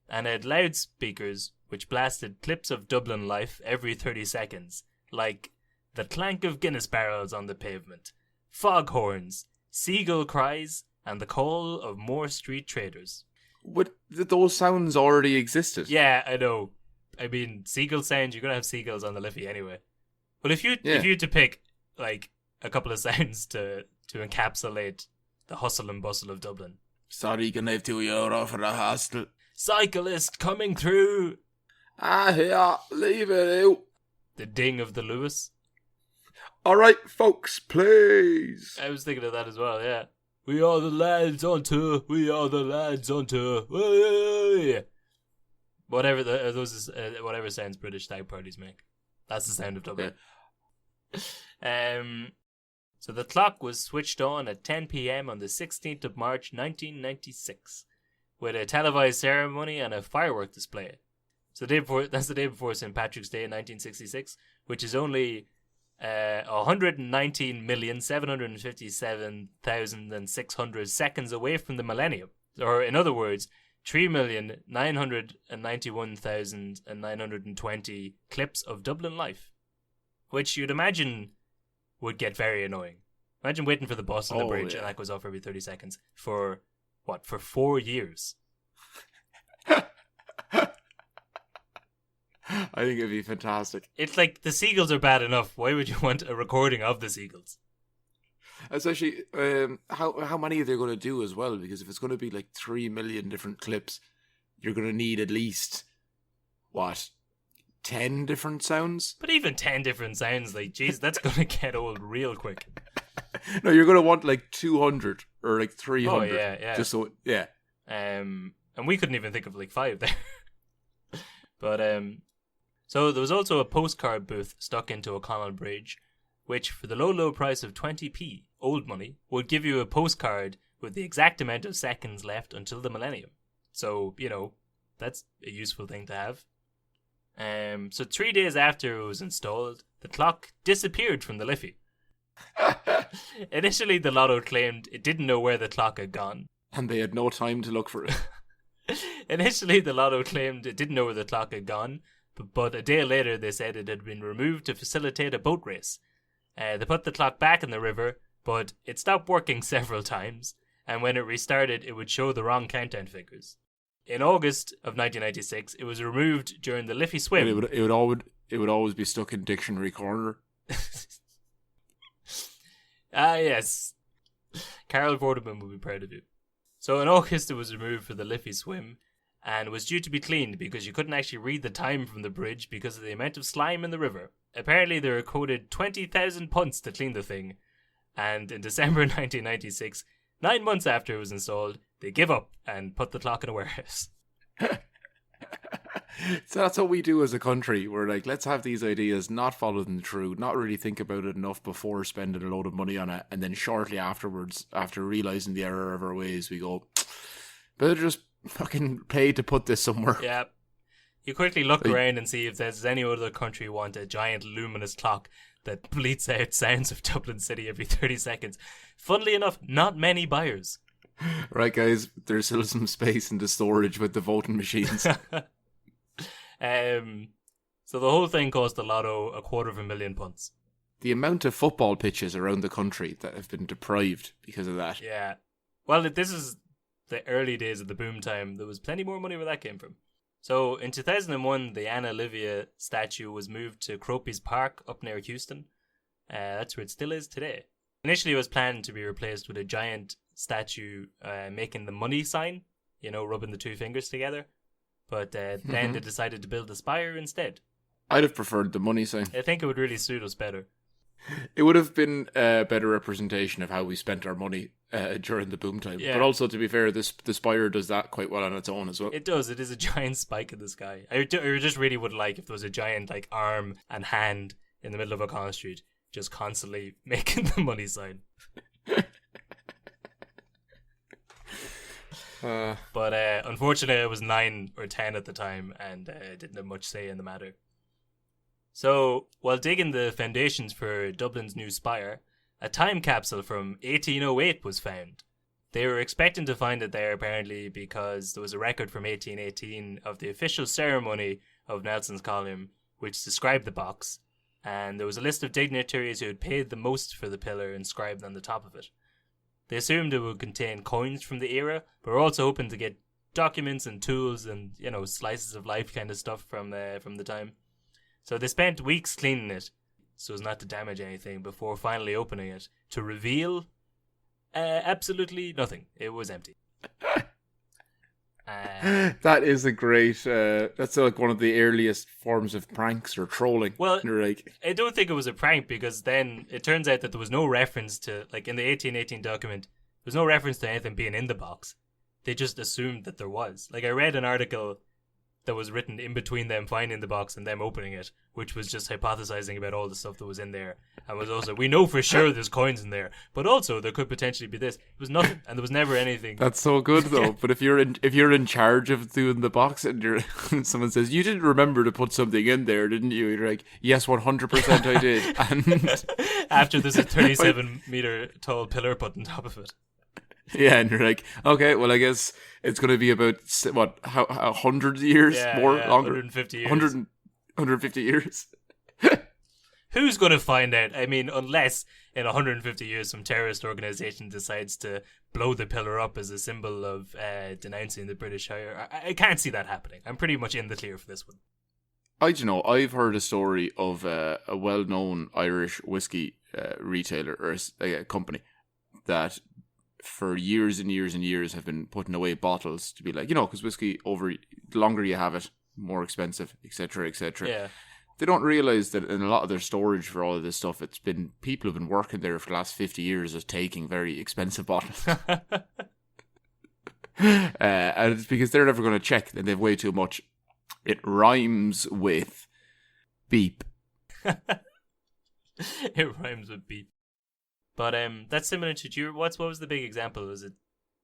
and had loudspeakers which blasted clips of Dublin life every 30 seconds, like the clank of Guinness barrels on the pavement, foghorns, seagull cries, and the call of more street traders. But those sounds already existed. Yeah, I know. I mean, seagull sounds, you're going to have seagulls on the Liffey anyway. But if you had to pick, like, a couple of sounds to encapsulate the hustle and bustle of Dublin. Sorry, can I have €2 for the hostel? Cyclist coming through! Yeah, leave it out. The ding of the Lewis. Alright, folks, please. I was thinking of that as well, yeah. We are the lads on tour. We are the lads on tour. Hey! Whatever whatever sounds British stag parties make. That's the sound of Dublin. Yeah. So the clock was switched on at 10 p.m. on the 16th of March 1996 with a televised ceremony and a firework display. So that's the day before St. Patrick's Day in 1966, which is only 119,757,600 seconds away from the millennium. Or in other words, 3,991,920 clips of Dublin life, which you'd imagine would get very annoying. Imagine waiting for the bus on the bridge and that goes off every 30 seconds for 4 years. I think it'd be fantastic. It's like the seagulls are bad enough. Why would you want a recording of the seagulls? Especially, how many are they going to do as well? Because if it's going to be like 3 million different clips, you're going to need at least, 10 different sounds? But even 10 different sounds, like, geez, that's going to get old real quick. No, you're going to want like 200 or like 300. Oh, yeah. Just so, yeah. And we couldn't even think of like 5 there. But, so there was also a postcard booth stuck into O'Connell Bridge, which for the low price of 20p, old money, would give you a postcard with the exact amount of seconds left until the millennium. So, that's a useful thing to have. So 3 days after it was installed, the clock disappeared from the Liffey. Initially, the lotto claimed it didn't know where the clock had gone. And they had no time to look for it. Initially, the lotto claimed it didn't know where the clock had gone, but a day later they said it had been removed to facilitate a boat race. They put the clock back in the river, but it stopped working several times, and when it restarted, it would show the wrong countdown figures. In August of 1996, it was removed during the Liffey swim. It would always be stuck in dictionary corner. Yes. Carol Vorderman will be proud of you. So in August, it was removed for the Liffey swim and was due to be cleaned because you couldn't actually read the time from the bridge because of the amount of slime in the river. Apparently, they were quoted 20,000 punts to clean the thing, and in December 1996, 9 months after it was installed, they give up and put the clock in a warehouse. So that's what we do as a country. We're like, let's have these ideas, not follow them through, not really think about it enough before spending a load of money on it, and then shortly afterwards, after realising the error of our ways, we go, better just fucking pay to put this somewhere. Yeah. You quickly look around and see if there's any other country want a giant luminous clock that bleats out sounds of Dublin City every 30 seconds. Funnily enough, not many buyers. Right, guys, there's still some space in the storage with the voting machines. So the whole thing cost the lotto £250,000 punts. The amount of football pitches around the country that have been deprived because of that. Yeah. Well, this is the early days of the boom time. There was plenty more money where that came from. So in 2001, the Anna Livia statue was moved to Cropey's Park up near Houston. That's where it still is today. Initially, it was planned to be replaced with a giant statue making the money sign, rubbing the two fingers together. But then they decided to build a spire instead. I'd have preferred the money sign. I think it would really suit us better. It would have been a better representation of how we spent our money during the boom time. Yeah. But also, to be fair, the spire does that quite well on its own as well. It does. It is a giant spike in the sky. I just really would like if there was a giant arm and hand in the middle of O'Connell Street, just constantly making the money sign. But unfortunately, I was 9 or 10 at the time and didn't have much say in the matter. So, while digging the foundations for Dublin's new spire, a time capsule from 1808 was found. They were expecting to find it there apparently because there was a record from 1818 of the official ceremony of Nelson's column, which described the box, and there was a list of dignitaries who had paid the most for the pillar inscribed on the top of it. They assumed it would contain coins from the era, but were also hoping to get documents and tools and, slices of life kind of stuff from the time. So they spent weeks cleaning it so as not to damage anything before finally opening it to reveal absolutely nothing. It was empty. That is a great. That's like one of the earliest forms of pranks or trolling. Well, like, I don't think it was a prank because then it turns out that there was no reference to, like in the 1818 document, there was no reference to anything being in the box. They just assumed that there was. Like I read an article that was written in between them finding the box and them opening it, which was just hypothesizing about all the stuff that was in there, and was also, we know for sure there's coins in there, but also there could potentially be this. It was nothing, and there was never anything. That's so good though. But if you're in charge of doing the box and someone says you didn't remember to put something in there, didn't you? You're like, yes, 100% I did. And after there's a 37-meter tall pillar put on top of it. Yeah, and you're like, okay, well, I guess it's going to be about, what, 100 years more? Longer? 150 years. 150 years. Who's going to find out? I mean, unless in 150 years some terrorist organization decides to blow the pillar up as a symbol of denouncing the British Higher. I can't see that happening. I'm pretty much in the clear for this one. I've heard a story of a well-known Irish whiskey retailer or a company that for years and years and years have been putting away bottles to be like, because whiskey, the longer you have it, more expensive, etc., etc. Yeah. They don't realize that in a lot of their storage for all of this stuff, it's been people who've been working there for the last 50 years as taking very expensive bottles. And it's because they're never going to check and they've way too much. It rhymes with beep. It rhymes with beep. But that's similar to what was the big example? Was it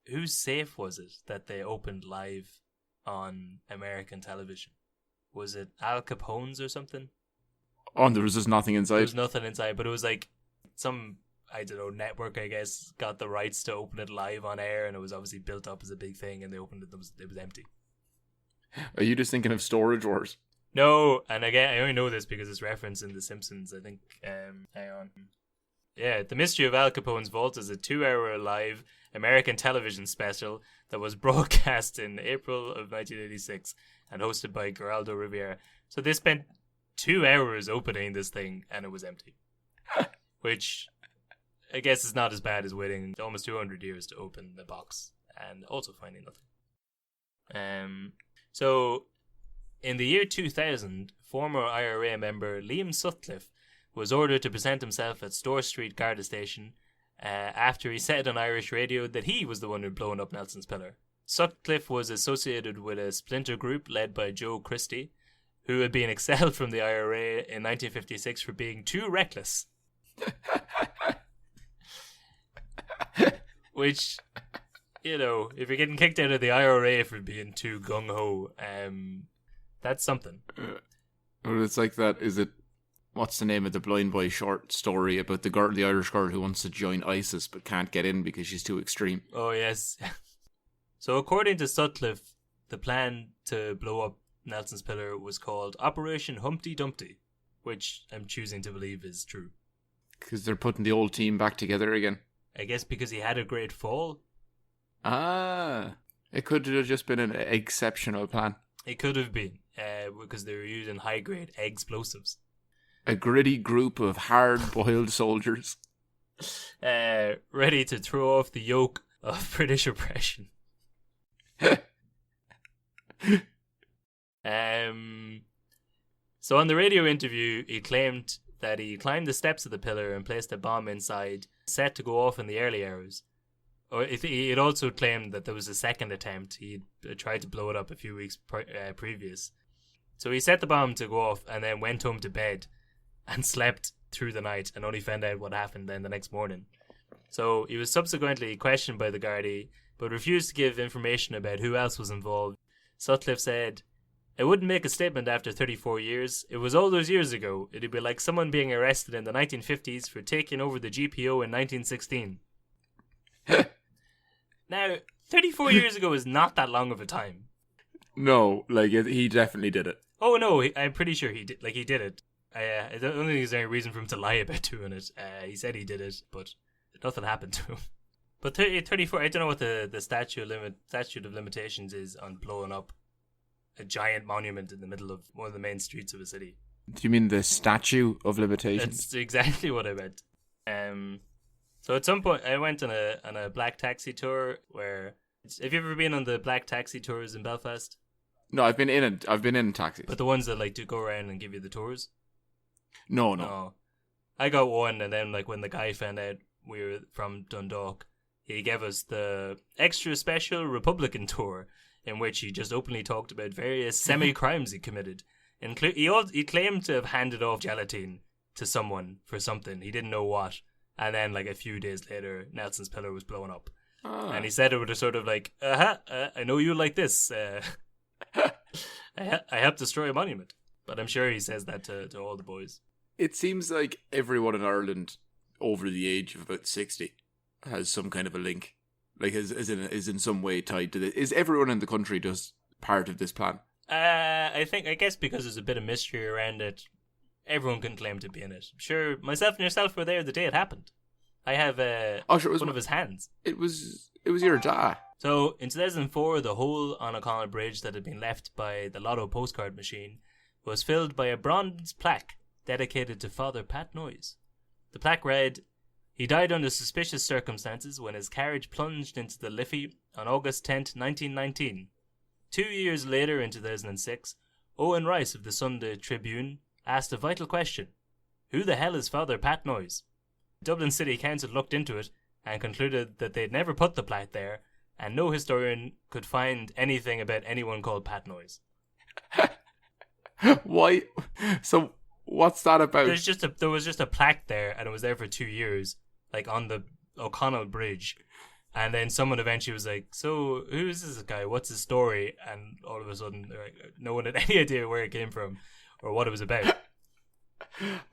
whose safe was it that they opened live on American television? Was it Al Capone's or something? Oh, and there was just nothing inside. There was nothing inside, but it was like some, I don't know, network, I guess, got the rights to open it live on air, and it was obviously built up as a big thing, and they opened it, it was empty. Are you just thinking of Storage Wars? No, and again, I only know this because it's referenced in The Simpsons, I think. Hang on. Yeah, The Mystery of Al Capone's Vault is a 2-hour live American television special that was broadcast in April of 1986 and hosted by Geraldo Rivera. So they spent 2 hours opening this thing and it was empty. Which I guess is not as bad as waiting almost 200 years to open the box and also finding nothing. So in the year 2000, former IRA member Liam Sutcliffe was ordered to present himself at Store Street Garda Station after he said on Irish radio that he was the one who'd blown up Nelson's pillar. Sutcliffe was associated with a splinter group led by Joe Christie, who had been expelled from the IRA in 1956 for being too reckless. Which, if you're getting kicked out of the IRA for being too gung-ho, that's something. Well, it's like that, is it? What's the name of the Blind Boy short story about the Irish girl who wants to join ISIS but can't get in because she's too extreme? Oh, yes. So according to Sutcliffe, the plan to blow up Nelson's pillar was called Operation Humpty Dumpty, which I'm choosing to believe is true. Because they're putting the old team back together again. I guess because he had a great fall. Ah, it could have just been an exceptional plan. It could have been, because they were using high-grade explosives. A gritty group of hard-boiled soldiers. Ready to throw off the yoke of British oppression. So on the radio interview, he claimed that he climbed the steps of the pillar and placed a bomb inside, set to go off in the early hours. He had also claimed that there was a second attempt. He tried to blow it up a few weeks previous. So he set the bomb to go off and then went home to bed and slept through the night and only found out what happened then the next morning. So he was subsequently questioned by the Gardaí, but refused to give information about who else was involved. Sutcliffe said, "I wouldn't make a statement after 34 years. It was all those years ago. It'd be like someone being arrested in the 1950s for taking over the GPO in 1916. Now, 34 years ago is not that long of a time. No, like he definitely did it. Oh no, I'm pretty sure he did. Like he did it. I don't think there's any reason for him to lie about doing it. He said he did it, but nothing happened to him. But 34, I don't know what the statute of limitations is on blowing up a giant monument in the middle of one of the main streets of a city. Do you mean the statue of limitations? That's exactly what I meant. So at some point, I went on a black taxi tour. Have you ever been on the black taxi tours in Belfast? No, I've been in taxis. But the ones that like do go around and give you the tours? No. I got one, and then like when the guy found out we were from Dundalk, he gave us the extra special Republican tour, in which he just openly talked about various semi-crimes he committed. He claimed to have handed off gelatine to someone for something. He didn't know what. And then, like, a few days later, Nelson's pillar was blowing up. And he said it with a sort of like, I know you like this. I helped destroy a monument. But I'm sure he says that to all the boys. It seems like everyone in Ireland over the age of about 60 has some kind of a link. Like, is in some way tied to this. Is everyone in the country just part of this plan? I guess because there's a bit of mystery around it, everyone can claim to be in it. I'm sure myself and yourself were there the day it happened. I have one of his hands. It was your dad. So in 2004, the hole on O'Connell Bridge that had been left by the Lotto postcard machine was filled by a bronze plaque dedicated to Father Pat Noyes. The plaque read, "He died under suspicious circumstances when his carriage plunged into the Liffey on August 10th, 1919. 2 years later, in 2006, Owen Rice of the Sunday Tribune asked a vital question. Who the hell is Father Pat Noyes? Dublin City Council looked into it and concluded that they'd never put the plaque there, and no historian could find anything about anyone called Pat Noyes." Why? So, what's that about? There was just a plaque there, and it was there for 2 years, like on the O'Connell Bridge. And then someone eventually was like, "So, who is this guy? What's his story?" And all of a sudden, no one had any idea where it came from or what it was about.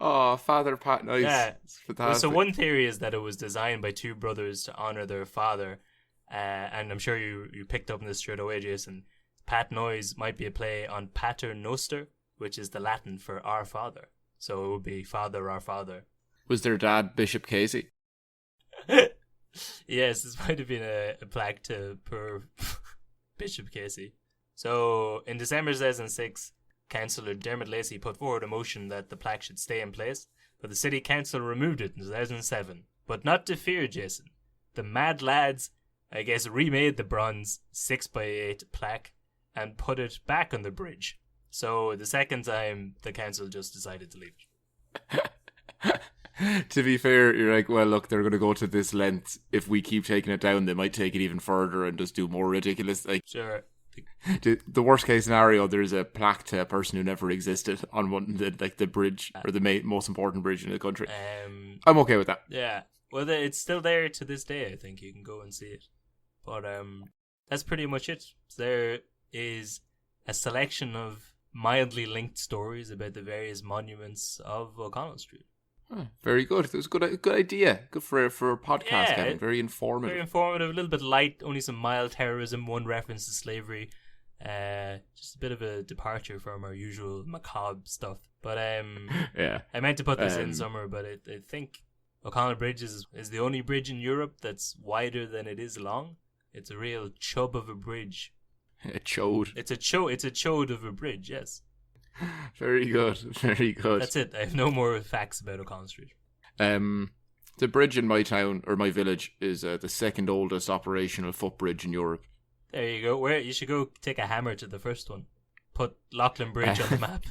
Oh, Father Pat Noyes. Yeah. Fantastic. So one theory is that it was designed by two brothers to honour their father. And I'm sure you picked up on this straight away, Jason. Pat Noyes might be a play on Pater Noster, which is the Latin for our father. So it would be Father, our father. Was their dad Bishop Casey? Yes, this might have been a plaque to poor Bishop Casey. So, in December 2006, Councillor Dermot Lacey put forward a motion that the plaque should stay in place, but the City Council removed it in 2007. But not to fear, Jason. The mad lads, I guess, remade the bronze 6x8 plaque and put it back on the bridge. So, the second time, the council just decided to leave it. To be fair, you're like, well, look, they're going to go to this length. If we keep taking it down, they might take it even further and just do more ridiculous. Like, sure. The worst case scenario, there's a plaque to a person who never existed on the bridge or the most important bridge in the country. I'm okay with that. Yeah, well, it's still there to this day. I think you can go and see it. But that's pretty much it. There is a selection of mildly linked stories about the various monuments of O'Connell Street. Oh, very good. It was a good idea. Good for a podcast, Yeah, Kevin. Very informative. Very informative, a little bit light, only some mild terrorism, one reference to slavery. Just a bit of a departure from our usual macabre stuff. But yeah, I meant to put this in somewhere, but I think O'Connell Bridge is the only bridge in Europe that's wider than it is long. It's a real chub of a bridge. A chode. It's a chode of a bridge, yes. Very good, very good. That's it. I have no more facts about O'Connell Street. The bridge in my town, or my village, is the second oldest operational footbridge in Europe. There you go. You should go take a hammer to the first one. Put Loughlin Bridge on the map.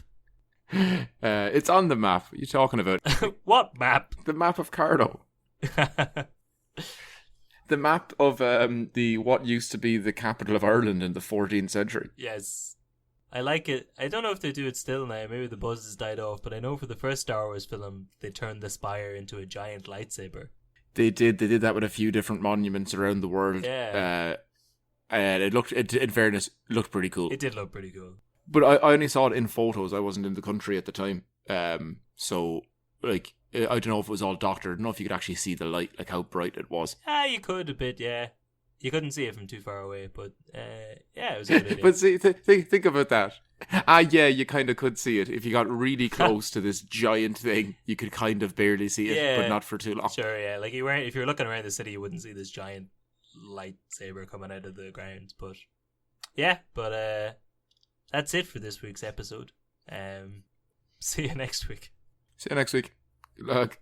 It's on the map. What are you talking about? What map? The map of Cardo. The map of what used to be the capital of Ireland in the 14th century. Yes. I like it. I don't know if they do it still now. Maybe the buzz has died off. But I know for the first Star Wars film, they turned the spire into a giant lightsaber. They did that with a few different monuments around the world. Yeah. And in fairness, looked pretty cool. It did look pretty cool. But I only saw it in photos. I wasn't in the country at the time. So, like, I don't know if it was all doctored. I don't know if you could actually see the light, like how bright it was. You could a bit, yeah. You couldn't see it from too far away, but yeah, it was a good idea. But see, think about that. Yeah, you kind of could see it. If you got really close to this giant thing, you could kind of barely see it, but not for too long. Sure, yeah. Like if you were looking around the city, you wouldn't see this giant lightsaber coming out of the ground. But yeah, that's it for this week's episode. See you next week. See you next week. Good luck.